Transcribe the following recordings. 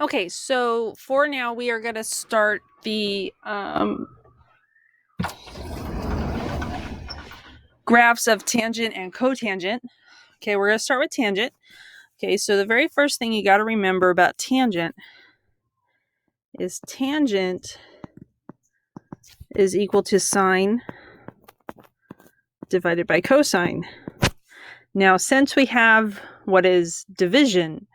Okay, so for now, we are going to start the graphs of tangent and cotangent. Okay, we're going to start with tangent. Okay, so the very first thing you got to remember about tangent is tangent is equal to sine divided by cosine. Now, since we have what is division,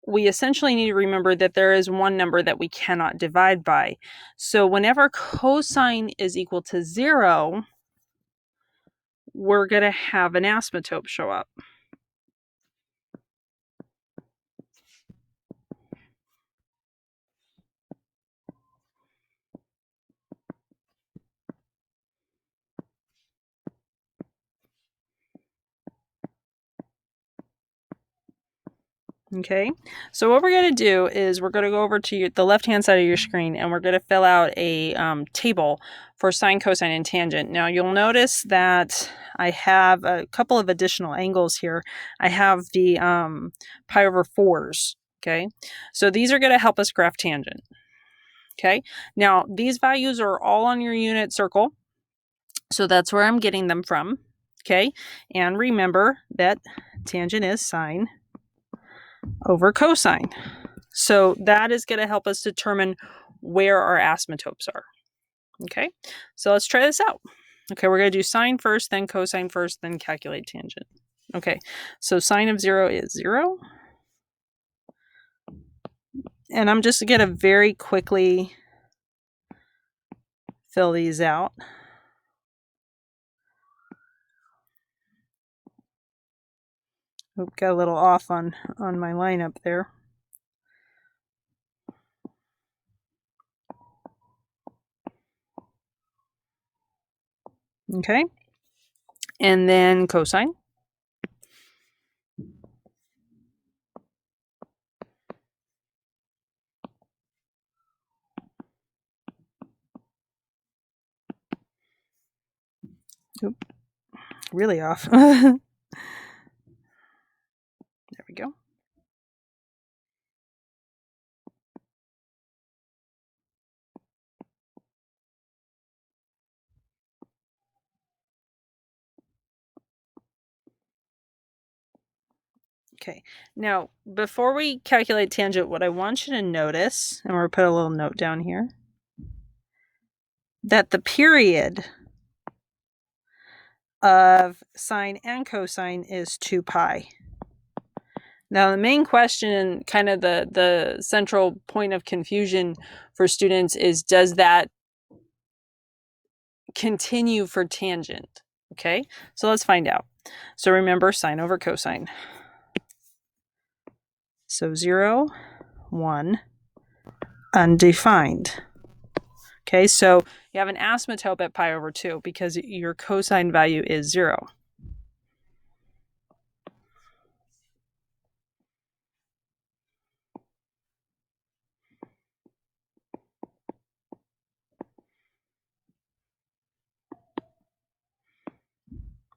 we essentially need to remember that there is one number that we cannot divide by. So whenever cosine is equal to 0, we're going to have an asymptote show up. Okay, so what we're going to do is we're going to go over to the left-hand side of your screen and we're going to fill out a table for sine, cosine, and tangent. Now you'll notice that I have a couple of additional angles here. I have the pi over 4s, okay? So these are going to help us graph tangent, okay? Now these values are all on your unit circle, so that's where I'm getting them from, okay? And remember that tangent is sine over cosine. So that is going to help us determine where our asymptotes are. Okay, so let's try this out. Okay, we're going to do sine first, then cosine first, then calculate tangent. Okay, so sine of 0 is 0. And I'm just going to very quickly fill these out. Oop, got a little off on my lineup there. Okay, and then cosine. Oop, really off. There we go. Okay, now before we calculate tangent, what I want you to notice, and we're going to put a little note down here, that the period of sine and cosine is 2 pi. Now the main question, kind of the central point of confusion for students is, does that continue for tangent? Okay, so let's find out. So remember sine over cosine. So 0, 1, undefined. Okay, so you have an asymptote at pi over 2 because your cosine value is 0.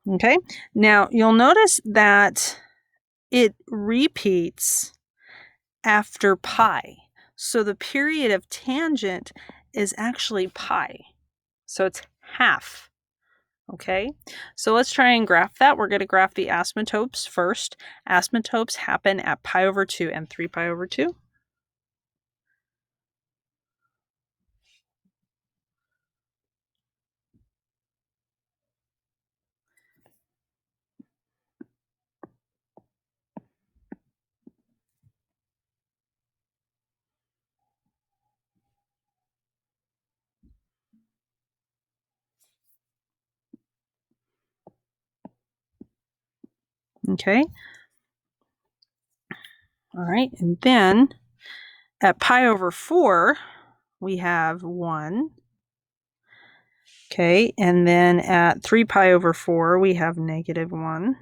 Okay, now you'll notice that it repeats after pi. So the period of tangent is actually pi. So it's half. Okay, so let's try and graph that. We're going to graph the asymptotes first. Asymptotes happen at pi over 2 and 3 pi over 2. Okay. All right, and then at pi over 4, we have 1. Okay, and then at 3 pi over 4, we have negative 1.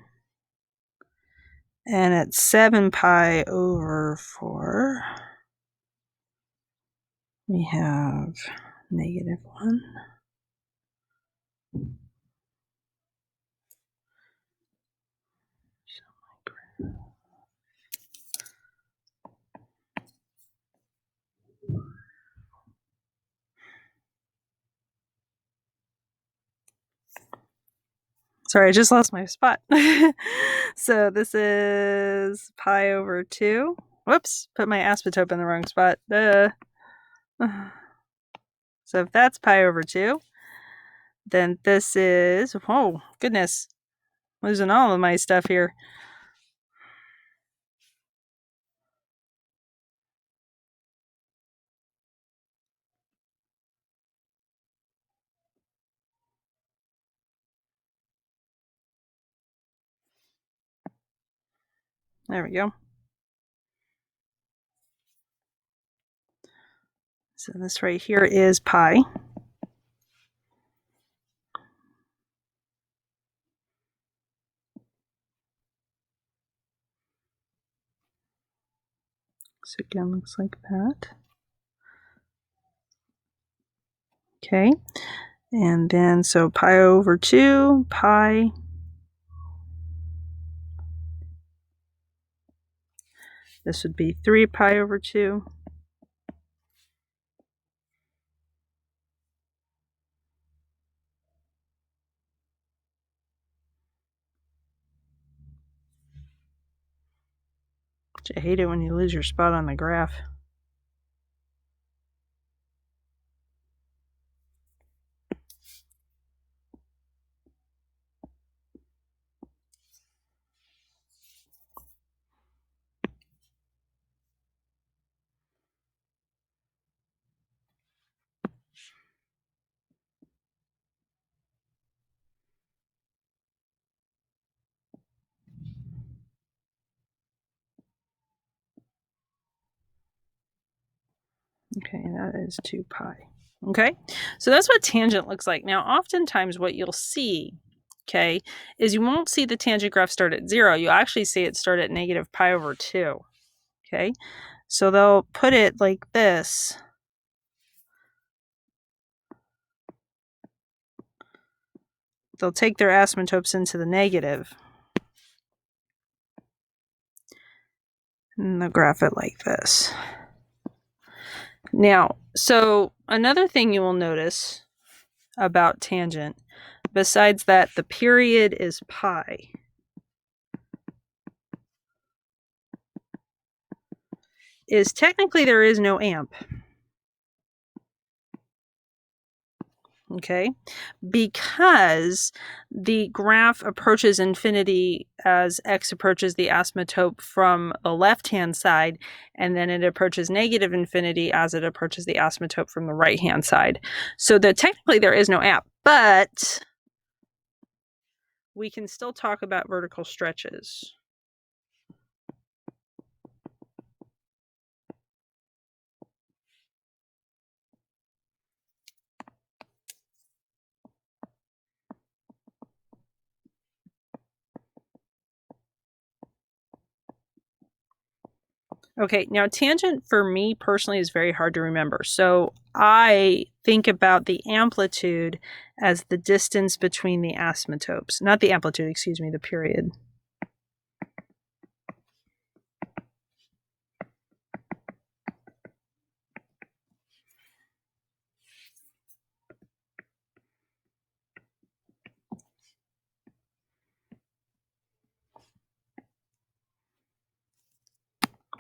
And at 7 pi over 4, we have negative 1. Sorry, I just lost my spot. So this is pi over 2. Whoops, put my asymptote in the wrong spot. Duh. So if that's pi over 2, then this is, oh, goodness, losing all of my stuff here. There we go. So this right here is pi. So again, looks like that. Okay. And then, so pi over 2, pi. This would be 3 pi over 2. I hate it when you lose your spot on the graph. Okay, that is 2 pi. Okay, so that's what tangent looks like. Now, oftentimes what you'll see, okay, is you won't see the tangent graph start at 0. You'll actually see it start at negative pi over 2. Okay, so they'll put it like this. They'll take their asymptotes into the negative. And they'll graph it like this. Now, so another thing you will notice about tangent, besides that the period is pi, is technically there is no amp. Okay, because the graph approaches infinity as x approaches the asymptote from the left-hand side, and then it approaches negative infinity as it approaches the asymptote from the right-hand side. So that technically there is no amp, but we can still talk about vertical stretches. Okay, now tangent for me personally is very hard to remember. So I think about the amplitude as the distance between the asymptotes. Not the amplitude, excuse me, the period.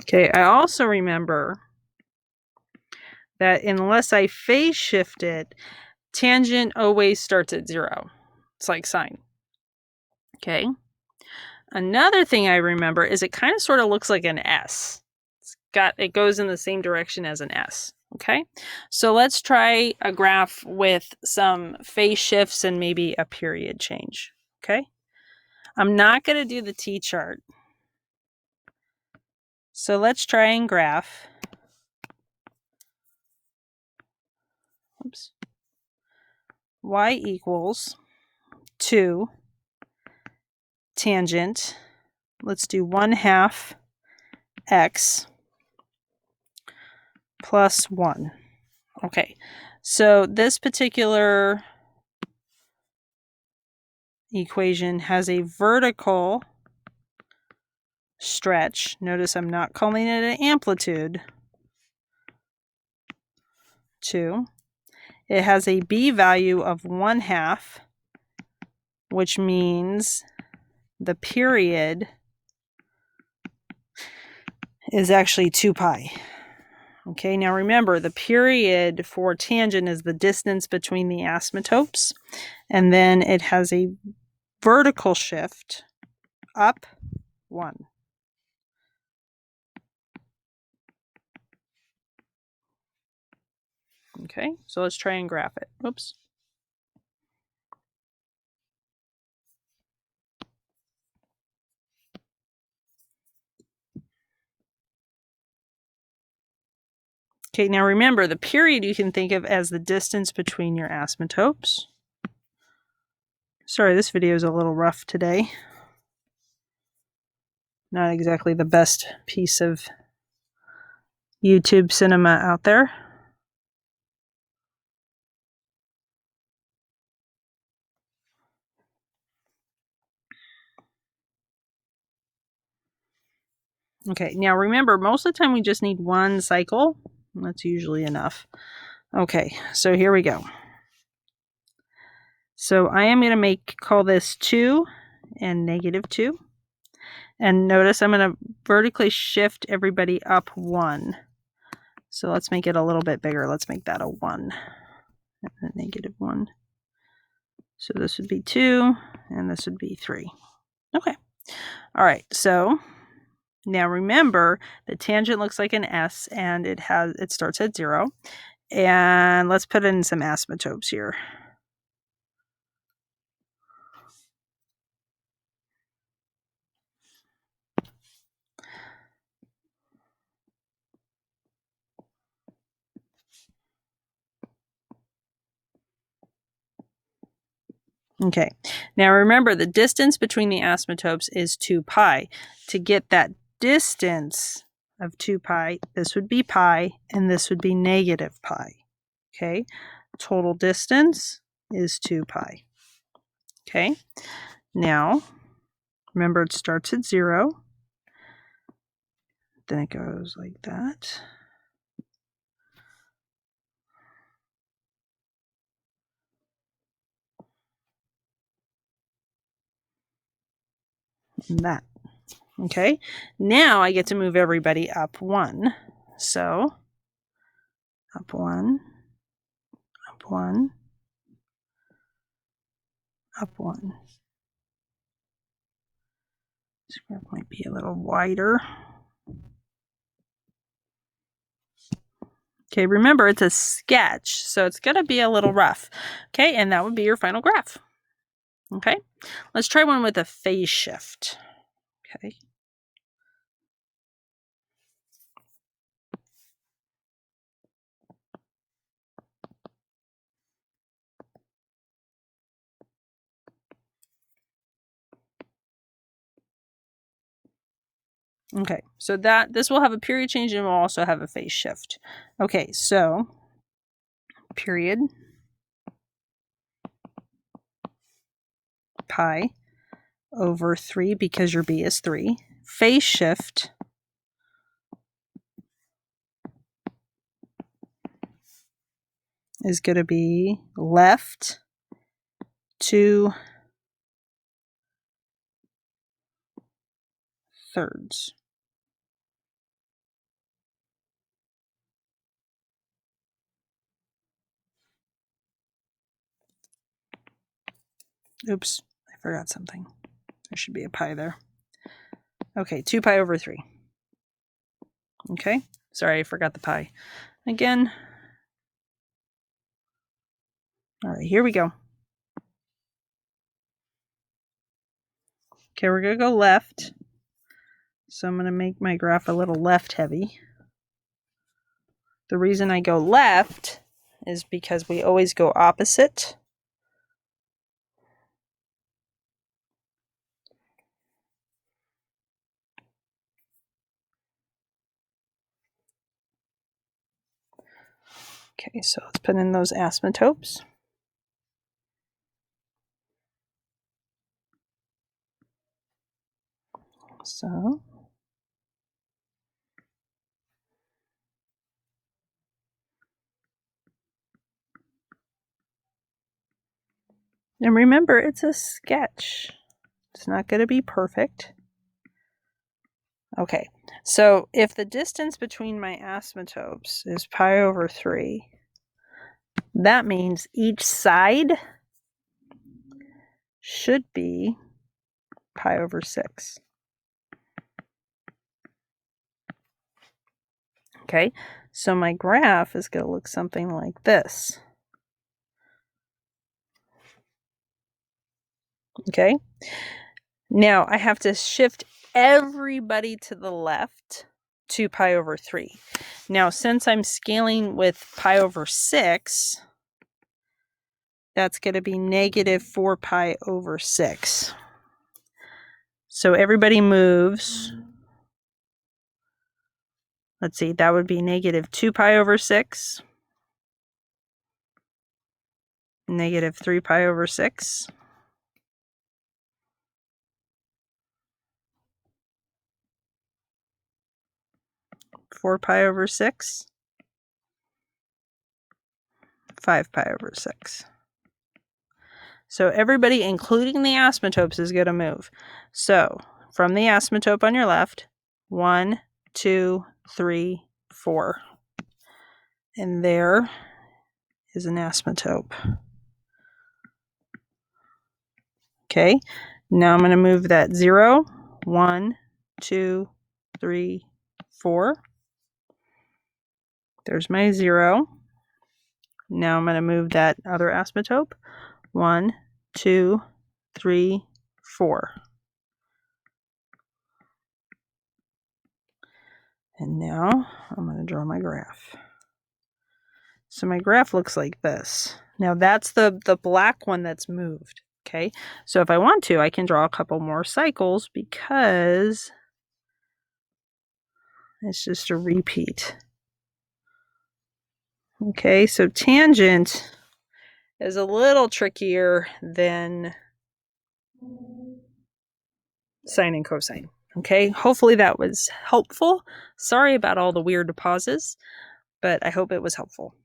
Okay, I also remember that unless I phase shift it, tangent always starts at 0. It's like sine. Okay. Another thing I remember is it kind of sort of looks like an S. It goes in the same direction as an S. Okay. So let's try a graph with some phase shifts and maybe a period change. Okay. I'm not going to do the T-chart. So let's try and graph. Oops. Y equals 2 tangent. Let's do 1/2 x plus 1. Okay, so this particular equation has a vertical stretch. Notice I'm not calling it an amplitude. 2. It has a b value of 1/2 which means the period is actually 2 pi. Okay, now remember, the period for tangent is the distance between the asymptotes, and then it has a vertical shift up 1. Okay, so let's try and graph it. Oops. Okay, now remember, the period you can think of as the distance between your asymptotes. Sorry, this video is a little rough today. Not exactly the best piece of YouTube cinema out there. Okay, now remember, most of the time we just need 1 cycle. That's usually enough. Okay, so here we go. So I am going to call this 2 and -2. And notice I'm going to vertically shift everybody up 1. So let's make it a little bit bigger. Let's make that a 1 and a -1. So this would be 2 and this would be 3. Okay. All right. So now remember, the tangent looks like an S and it starts at 0. And let's put in some asymptotes here. Okay, now remember the distance between the asymptotes is 2 pi. To get that distance of 2 pi, this would be pi and this would be negative pi. Okay, total distance is 2 pi. Okay, now remember it starts at 0, then it goes like that. And that. Okay, now I get to move everybody up 1. So up 1, up 1, up 1. This graph might be a little wider. Okay, remember it's a sketch, so it's going to be a little rough. Okay, and that would be your final graph. Okay, let's try one with a phase shift. Okay. Okay, so this will have a period change and will also have a phase shift. Okay, so period pi over 3 because your B is 3. Phase shift is going to be left 2/3. Oops, I forgot something. There should be a pi there. Okay, 2 pi over 3. Okay, sorry, I forgot the pi. Again. All right, here we go. Okay, we're going to go left. So I'm going to make my graph a little left heavy. The reason I go left is because we always go opposite. Okay, so let's put in those asymptotes. So And remember, it's a sketch. It's not going to be perfect. Okay, so if the distance between my asymptotes is pi over 3, that means each side should be pi over 6. Okay, so my graph is going to look something like this. Okay, now I have to shift everybody to the left to pi over 3. Now, since I'm scaling with pi over 6, that's going to be negative 4 pi over 6. So everybody moves. Let's see, that would be negative 2 pi over 6, negative 3 pi over 6, four pi over 6, 5 pi over 6. So everybody, including the asymptotes, is going to move. So from the asymptote on your left, 1, 2, 3, 4. And there is an asymptote. Okay, now I'm going to move that 0, 1, 2, 3, 4. There's my 0. Now I'm going to move that other asymptote. 1, 2, 3, 4. And now I'm going to draw my graph. So my graph looks like this. Now that's the black one that's moved. Okay, so if I want to, I can draw a couple more cycles because it's just a repeat. Okay, so tangent is a little trickier than sine and cosine. Okay, hopefully that was helpful. Sorry about all the weird pauses, but I hope it was helpful.